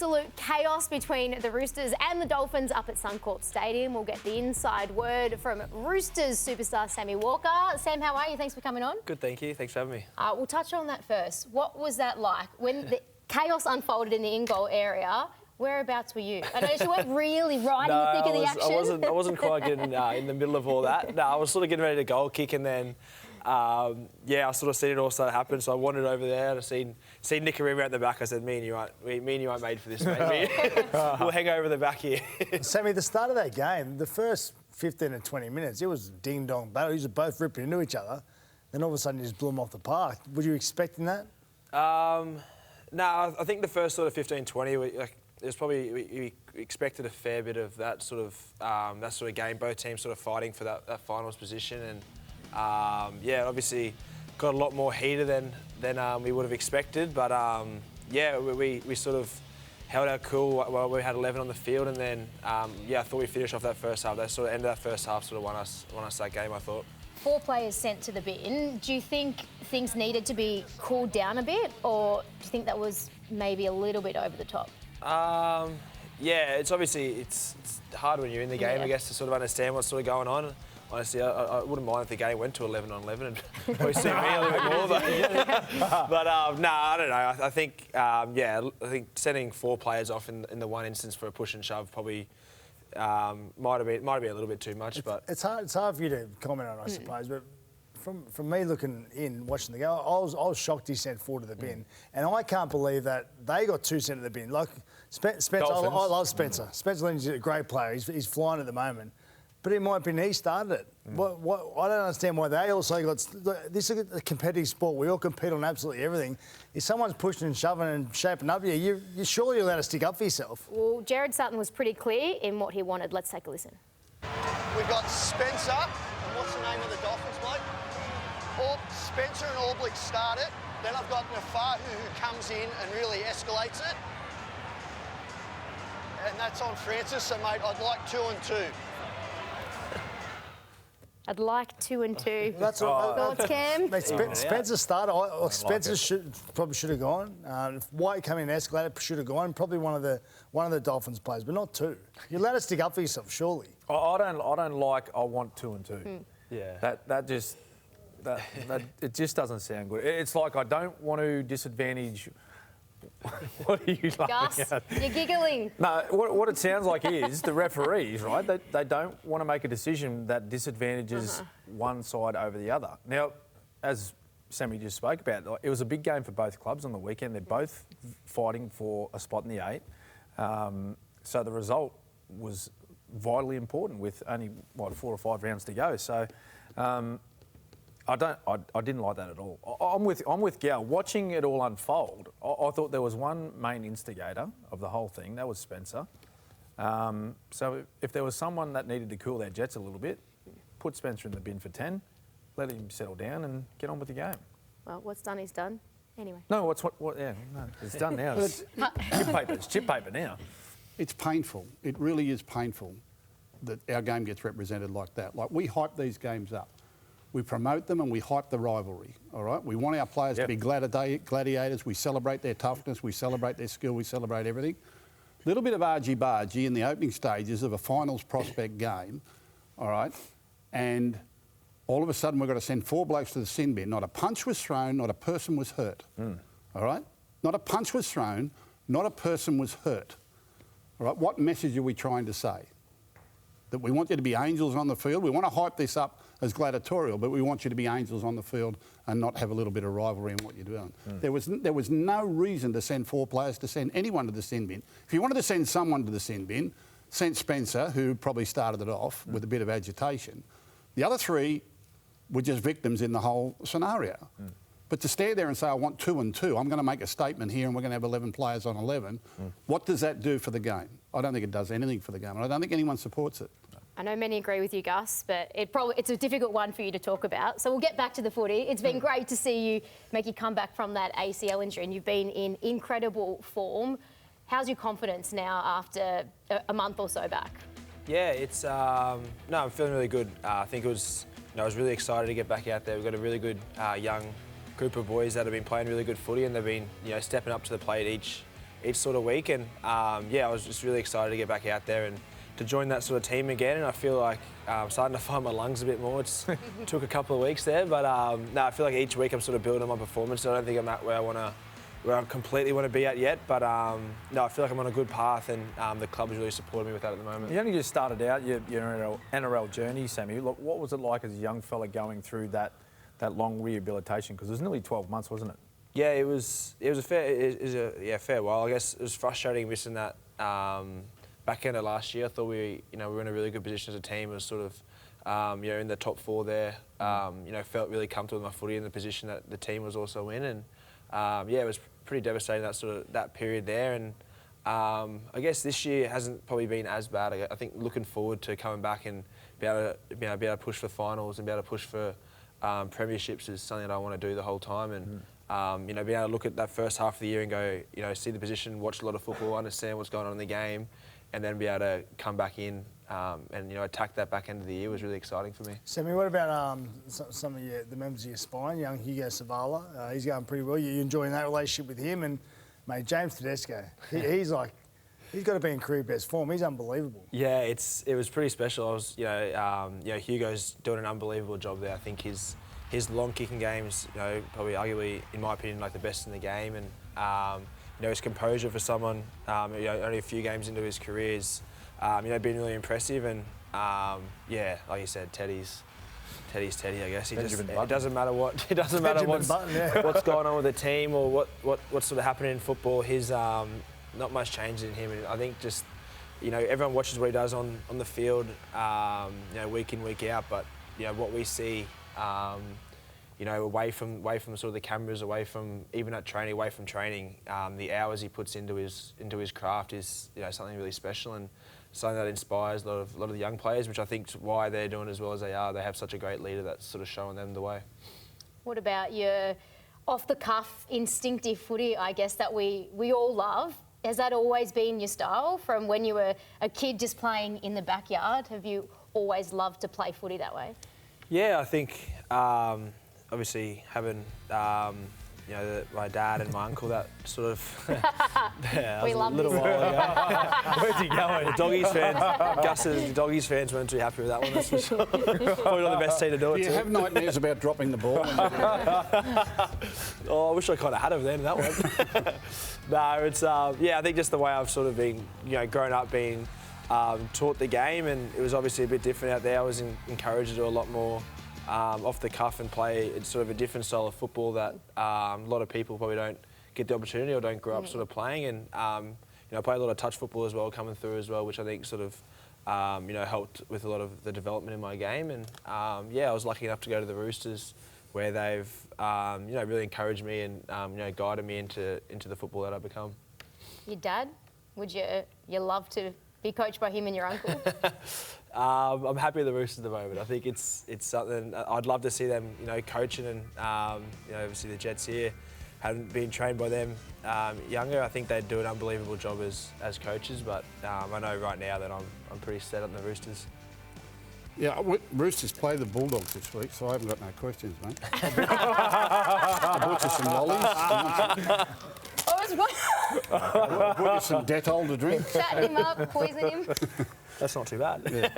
absolute chaos between the Roosters and the Dolphins up at Suncorp Stadium. We'll get the inside word from Roosters superstar Sammy Walker. Sam, how are you? Thanks for coming on. Good, thank you. Thanks for having me. We'll touch on that first. What was that like when the chaos unfolded in the in-goal area? Whereabouts were you? I know you weren't really right in the thick of the action. I wasn't quite getting in the middle of all that. No, I was sort of getting ready to goal kick, and then I sort of seen it all start to happen. So I wandered over there and I seen Nick Arima at the back. I said, me and you aren't made for this, mate. We'll hang over the back here. Sammy, the start of that game, the first 15 to 20 minutes, it was ding-dong battle. You were both ripping into each other. Then all of a sudden you just blew them off the park. Were you expecting that? No, I think the first sort of 15, 20, there's probably we expected a fair bit of that sort of game. Both teams sort of fighting for that finals position, and obviously got a lot more heated than we would have expected. But we sort of held our cool while we had 11 on the field, and then I thought we finished off that first half. That sort of end of that first half sort of won us that game, I thought. 4 players sent to the bin. Do you think things needed to be cooled down a bit, or do you think that was maybe a little bit over the top? It's obviously it's hard when you're in the game, I guess, to sort of understand what's sort of going on. Honestly, I wouldn't mind if the game went to 11 on 11 and probably see me a little bit more. But I don't know. I think sending 4 players off in the one instance for a push and shove probably might have been a little bit too much. But it's hard for you to comment on, I suppose. But from me looking in, watching the game, I was shocked he sent 4 to the bin, and I can't believe that they got 2 sent to the bin. Like Spencer, I love Spencer. Spencer Lindsay's a great player. He's flying at the moment. But it might have been he started it. What I don't understand why they also got... This is a competitive sport. We all compete on absolutely everything. If someone's pushing and shoving and shaping up you're surely allowed to stick up for yourself. Well, Jared Sutton was pretty clear in what he wanted. Let's take a listen. We've got Spencer, and what's the name of the Dolphins bloke? Spencer and Orblick start it. Then I've got Nafahu who comes in and really escalates it. And that's on Francis, so mate, I'd like 2 and 2. I'd like 2 and 2. That's thoughts, Cam? Mate, Spencer started. Spencer probably should have gone. White coming in escalated, should have gone. Probably one of the Dolphins players, but not 2. You're allowed to stick up for yourself, surely. I don't like. I want 2 and 2. Yeah. That it just doesn't sound good. It's like I don't want to disadvantage. What are you laughing Gus, at? you're giggling. No, what it sounds like is the referees, right? They don't want to make a decision that disadvantages one side over the other. Now, as Sammy just spoke about, it was a big game for both clubs on the weekend. They're both fighting for a spot in the 8. So the result was vitally important with only 4 or 5 rounds to go. So. I didn't like that at all. I'm with Gal. Watching it all unfold, I thought there was one main instigator of the whole thing. That was Spencer. So if there was someone that needed to cool their jets a little bit, put Spencer in the bin for 10, let him settle down and get on with the game. Well, what's done is done. Anyway. No, it's done now. It's chip paper now. It's painful. It really is painful that our game gets represented like that. Like, we hype these games up. We promote them and we hype the rivalry, all right? We want our players to be gladiators. We celebrate their toughness. We celebrate their skill. We celebrate everything. A little bit of argy-bargy in the opening stages of a finals prospect game, all right? And all of a sudden we've got to send 4 blokes to the sin bin. Not a punch was thrown, not a person was hurt, all right? Not a punch was thrown, not a person was hurt, all right? What message are we trying to say? That we want you to be angels on the field. We want to hype this up as gladiatorial, but we want you to be angels on the field and not have a little bit of rivalry in what you're doing. There was no reason to send 4 players to send anyone to the sin bin. If you wanted to send someone to the sin bin, send Spencer, who probably started it off with a bit of agitation. The other 3 were just victims in the whole scenario. But to stand there and say, I want 2 and 2, I'm going to make a statement here and we're going to have 11 players on 11, what does that do for the game? I don't think it does anything for the game, and I don't think anyone supports it. I know many agree with you, Gus, but it's a difficult one for you to talk about. So we'll get back to the footy. It's been great to see you make your comeback from that ACL injury, and you've been in incredible form. How's your confidence now after a month or so back? Yeah, it's I'm feeling really good. I think I was really excited to get back out there. We've got a really good young group of boys that have been playing really good footy, and they've been stepping up to the plate each sort of week. And yeah, I was just really excited to get back out there and to join that sort of team again. And I feel like I'm starting to find my lungs a bit more. It's took a couple of weeks there, but no, I feel like each week I'm sort of building on my performance. I don't think I'm at where I completely want to be at yet, but no, I feel like I'm on a good path, and the club is really supporting me with that at the moment. You only just started out your NRL journey, Sammy. Look, what was it like as a young fella going through that long rehabilitation? Because it was nearly 12 months, wasn't it? Yeah, it was a fair while. I guess it was frustrating missing that back end of last year. I thought we were in a really good position as a team. It was sort of in the top 4 there. Felt really comfortable with my footy in the position that the team was also in, and yeah, it was pretty devastating that period there. And I guess this year hasn't probably been as bad. I think looking forward to coming back and be able to push for finals and be able to push for premierships is something that I want to do the whole time. And being able to look at that first half of the year and go, see the position, watch a lot of football, understand what's going on in the game, and then be able to come back in and attack that back end of the year was really exciting for me. Sammy, what about some of the members of your spine, young Hugo Savala? He's going pretty well. You enjoying that relationship with him? And mate, James Tedesco, he's got to be in career best form. He's unbelievable. Yeah, it was pretty special. I was Hugo's doing an unbelievable job there. I think his long kicking game's probably arguably, in my opinion, like the best in the game, and his composure for someone only a few games into his career is been really impressive. And yeah, like you said, Teddy's Teddy, I guess. It doesn't matter what's going on with the team or what's sort of happening in football. His not much changes in him, and I think just everyone watches what he does on the field, week in, week out. But what we see, away from sort of the cameras, away from even at training, away from training, the hours he puts into his craft is something really special and something that inspires a lot of the young players, which I think is why they're doing as well as they are. They have such a great leader that's sort of showing them the way. What about your off-the-cuff, instinctive footy, I guess, that we all love? Has that always been your style from when you were a kid just playing in the backyard? Have you always loved to play footy that way? Yeah, I think obviously having my dad and my uncle, that sort of we love this. Where's he going? The Doggies fans weren't too happy with that one, that's for sure. Probably not the best team to do it. Do you have nightmares about dropping the ball? Oh, I wish I kind of had him then, that one. No, it's I think just the way I've sort of been, grown up being taught the game, and it was obviously a bit different out there. I was encouraged to do a lot more off the cuff and play. It's sort of a different style of football that a lot of people probably don't get the opportunity or don't grow up sort of playing. And I play a lot of touch football as well, coming through as well, which I think sort of helped with a lot of the development in my game. And I was lucky enough to go to the Roosters, where they've really encouraged me and guided me into the football that I've become. Your dad, would you love to be coached by him and your uncle? I'm happy with the Roosters at the moment. I think it's something I'd love to see them, coaching, and obviously the Jets here hadn't been trained by them younger. I think they'd do an unbelievable job as coaches, but I know right now that I'm pretty set on the Roosters. Yeah, Roosters play the Bulldogs this week, so I haven't got no questions, mate. I bought you some lollies. Bought you some Dettol to drink. Chat him up, poison him. That's not too bad. Yeah.